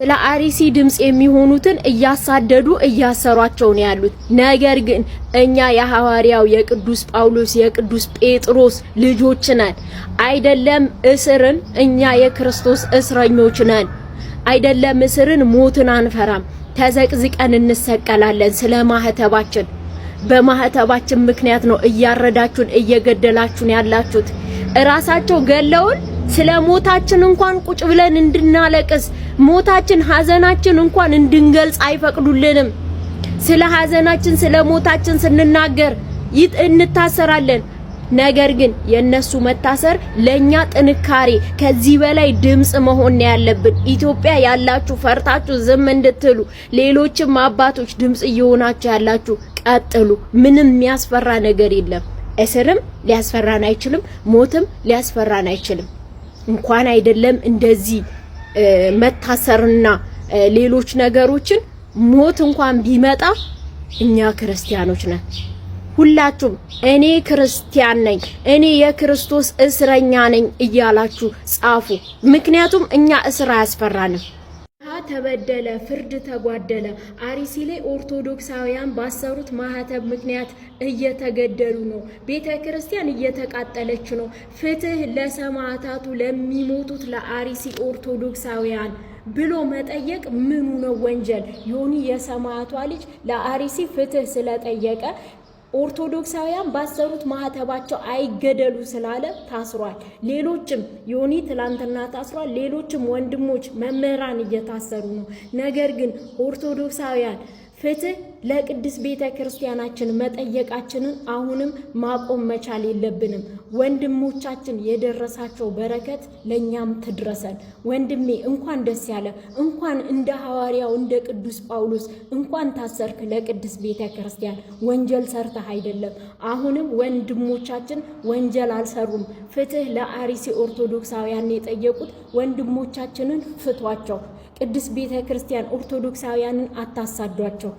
ለአርሲ ድምጽ የሚሆኑትን እያሳደዱ እያሰሯቸው ነው ያሉት። ነገር ግን እኛ የሐዋርያው የቅዱስ ጳውሎስ የቅዱስ ጴጥሮስ ልጆች ነን። አይደለም እስርን፣ እኛ የክርስቶስ እስረኞች ነን። አይደለም እስርን፣ ሞትን አንፈራም። ተዘቅዝቀን እንሰቀላለን ስለ ማህተባችን። በማህተባችን ምክንያት ነው እያረዳችሁን እየገደላችሁን ያላችሁት። እራሳቸው ገለውን ስለ ሞታችን እንኳን ቁጭ ብለን እንድናለቅስ ሞታችን ሐዘናችን እንኳን እንድንገልጽ አይፈቅዱልንም። ስለ ሐዘናችን ስለ ሞታችን ስንናገር እንታሰራለን። ነገር ግን የነሱ መታሰር ለኛ ጥንካሬ፣ ከዚህ በላይ ድምጽ መሆን ያለብን። ኢትዮጵያ ያላችሁ ፈርታችሁ ዝም እንድትሉ፣ ሌሎችም አባቶች ድምጽ እየሆናችሁ ያላችሁ ቀጥሉ። ምንም የሚያስፈራ ነገር የለም። እስርም ሊያስፈራን አይችልም፣ ሞትም ሊያስፈራን አይችልም። እንኳን አይደለም እንደዚህ መታሰርና ሌሎች ነገሮችን ሞት እንኳን ቢመጣ እኛ ክርስቲያኖች ነን። ሁላችሁም እኔ ክርስቲያን ነኝ፣ እኔ የክርስቶስ እስረኛ ነኝ እያላችሁ ጻፉ። ምክንያቱም እኛ እስር አያስፈራንም። ተበደለ፣ ፍርድ ተጓደለ። አርሲ ላይ ኦርቶዶክሳውያን ባሰሩት ማህተብ ምክንያት እየተገደሉ ነው። ቤተ ክርስቲያን እየተቃጠለች ነው። ፍትህ ለሰማዕታቱ ለሚሞቱት ለአርሲ ኦርቶዶክሳውያን ብሎ መጠየቅ ምኑ ነው ወንጀል? ዮኒ የሰማዕቷ ልጅ ለአርሲ ፍትህ ስለጠየቀ ኦርቶዶክሳውያን ባሰሩት ማህተባቸው አይገደሉ ስላለ ታስሯል። ሌሎችም ዮኒ ትላንትና ታስሯል። ሌሎችም ወንድሞች መምህራን እየታሰሩ ነው። ነገር ግን ኦርቶዶክሳውያን ፍትህ ለቅድስት ቤተ ክርስቲያናችን መጠየቃችንን አሁንም ማቆም መቻል የለብንም። ወንድሞቻችን የደረሳቸው በረከት ለኛም ትድረሰን። ወንድሜ እንኳን ደስ ያለ፣ እንኳን እንደ ሐዋርያው እንደ ቅዱስ ጳውሎስ እንኳን ታሰርክ ለቅድስት ቤተ ክርስቲያን። ወንጀል ሰርተህ አይደለም። አሁንም ወንድሞቻችን ወንጀል አልሰሩም። ፍትህ ለአርሲ ኦርቶዶክሳውያን የጠየቁት ወንድሞቻችንን ፍቷቸው። ቅድስት ቤተ ክርስቲያን ኦርቶዶክሳውያንን አታሳዷቸው።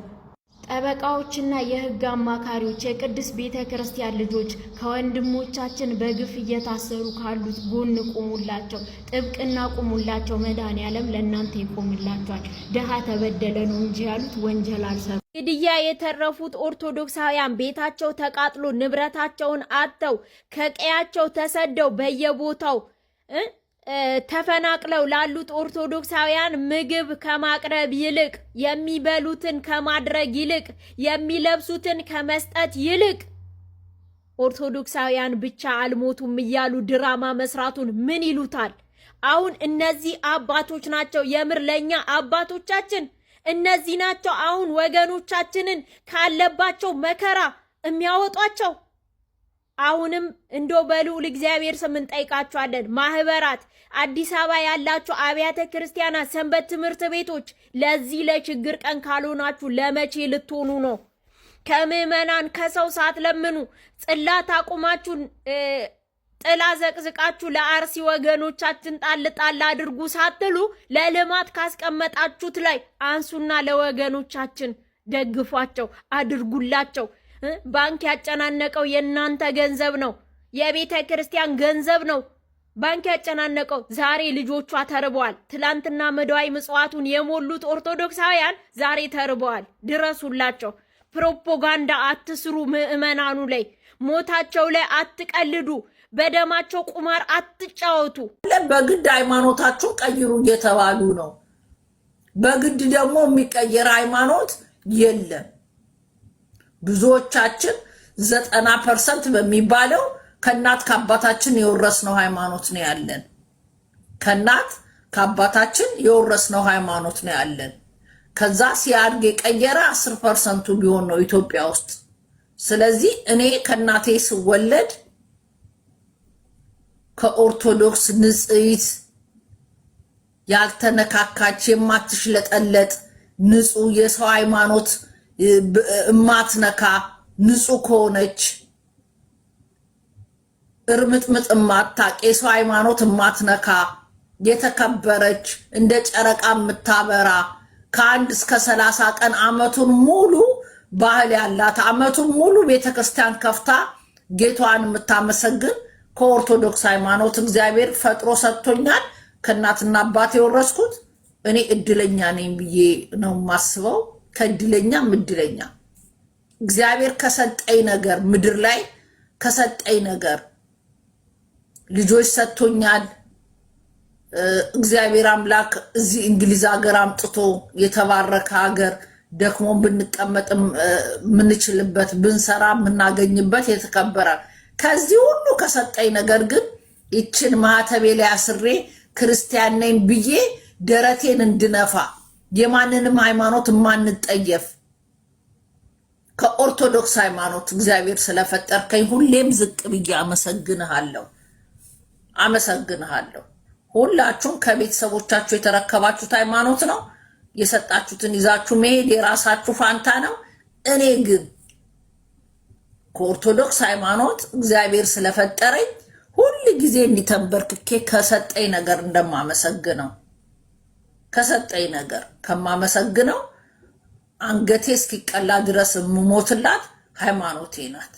ጠበቃዎችና የህግ አማካሪዎች የቅድስት ቤተ ክርስቲያን ልጆች ከወንድሞቻችን በግፍ እየታሰሩ ካሉት ጎን ቆሙላቸው፣ ጥብቅና ቆሙላቸው። መድኃኔዓለም ለእናንተ ይቆምላቸዋል። ድሃ ተበደለ ነው እንጂ ያሉት ወንጀል አልሰሩ። ግድያ የተረፉት ኦርቶዶክሳውያን ቤታቸው ተቃጥሎ ንብረታቸውን አጥተው ከቀያቸው ተሰደው በየቦታው ተፈናቅለው ላሉት ኦርቶዶክሳውያን ምግብ ከማቅረብ ይልቅ የሚበሉትን ከማድረግ ይልቅ የሚለብሱትን ከመስጠት ይልቅ ኦርቶዶክሳውያን ብቻ አልሞቱም እያሉ ድራማ መስራቱን ምን ይሉታል? አሁን እነዚህ አባቶች ናቸው የምር ለኛ አባቶቻችን እነዚህ ናቸው። አሁን ወገኖቻችንን ካለባቸው መከራ የሚያወጧቸው። አሁንም እንዶ በልዑል እግዚአብሔር ስም እንጠይቃችኋለን። ማህበራት፣ አዲስ አበባ ያላችሁ አብያተ ክርስቲያናት፣ ሰንበት ትምህርት ቤቶች ለዚህ ለችግር ቀን ካልሆናችሁ ለመቼ ልትሆኑ ነው? ከምዕመናን ከሰው ሳትለምኑ ጽላት አቁማችሁ ጥላ ዘቅዝቃችሁ ለአርሲ ወገኖቻችን ጣል ጣል አድርጉ ሳትሉ ለልማት ካስቀመጣችሁት ላይ አንሱና ለወገኖቻችን ደግፏቸው፣ አድርጉላቸው። ባንክ ያጨናነቀው የእናንተ ገንዘብ ነው፣ የቤተ ክርስቲያን ገንዘብ ነው ባንክ ያጨናነቀው። ዛሬ ልጆቿ ተርበዋል። ትላንትና መድዋይ ምጽዋቱን የሞሉት ኦርቶዶክሳውያን ዛሬ ተርበዋል። ድረሱላቸው። ፕሮፓጋንዳ አትስሩ። ምዕመናኑ ላይ ሞታቸው ላይ አትቀልዱ። በደማቸው ቁማር አትጫወቱ። በግድ ሃይማኖታቸው ቀይሩ እየተባሉ ነው። በግድ ደግሞ የሚቀየር ሃይማኖት የለም። ብዙዎቻችን 90% በሚባለው ከናት ከአባታችን የወረስነው ሃይማኖት ነው ያለን። ከናት ከአባታችን የወረስነው ሃይማኖት ነው ያለን። ከዛ ሲያድግ የቀየረ 10% ቢሆን ነው ኢትዮጵያ ውስጥ። ስለዚህ እኔ ከናቴ ስወለድ ከኦርቶዶክስ ንጽሕት ያልተነካካች የማትሽለጠለጥ ንጹህ የሰው ሃይማኖት እማትነካ ንጹህ ከሆነች እርምጥምጥ እማታቅ የሰው ሃይማኖት እማትነካ የተከበረች እንደ ጨረቃ የምታበራ ከአንድ እስከ 30 ቀን አመቱን ሙሉ ባህል ያላት አመቱን ሙሉ ቤተክርስቲያን ከፍታ ጌቷን የምታመሰግን ከኦርቶዶክስ ሃይማኖት እግዚአብሔር ፈጥሮ ሰጥቶኛል። ከእናትና አባቴ የወረስኩት እኔ እድለኛ ነኝ ብዬ ነው ማስበው። ከእድለኛም እድለኛ እግዚአብሔር ከሰጠኝ ነገር ምድር ላይ ከሰጠኝ ነገር ልጆች ሰጥቶኛል። እግዚአብሔር አምላክ እዚህ እንግሊዝ ሀገር አምጥቶ የተባረከ ሀገር ደክሞ ብንቀመጥም ምንችልበት ብንሰራ ምናገኝበት የተከበረ ከዚህ ሁሉ ከሰጠኝ ነገር ግን ይችን ማህተቤ ላይ አስሬ ክርስቲያን ነኝ ብዬ ደረቴን እንድነፋ የማንንም ሃይማኖት ማንጠየፍ ከኦርቶዶክስ ሃይማኖት እግዚአብሔር ስለፈጠርከኝ ሁሌም ዝቅ ብዬ አመሰግንሃለሁ። ሁላችሁም ከቤተሰቦቻችሁ የተረከባችሁት ሃይማኖት ነው። የሰጣችሁትን ይዛችሁ መሄድ የራሳችሁ ፋንታ ነው። እኔ ግን ከኦርቶዶክስ ሃይማኖት እግዚአብሔር ስለፈጠረኝ ሁሉ ጊዜ እንዲተንበርክኬ ከሰጠኝ ነገር እንደማመሰግነው ከሰጠኝ ነገር ከማመሰግነው አንገቴ እስኪቀላ ድረስ የምሞትላት ሃይማኖቴ ናት።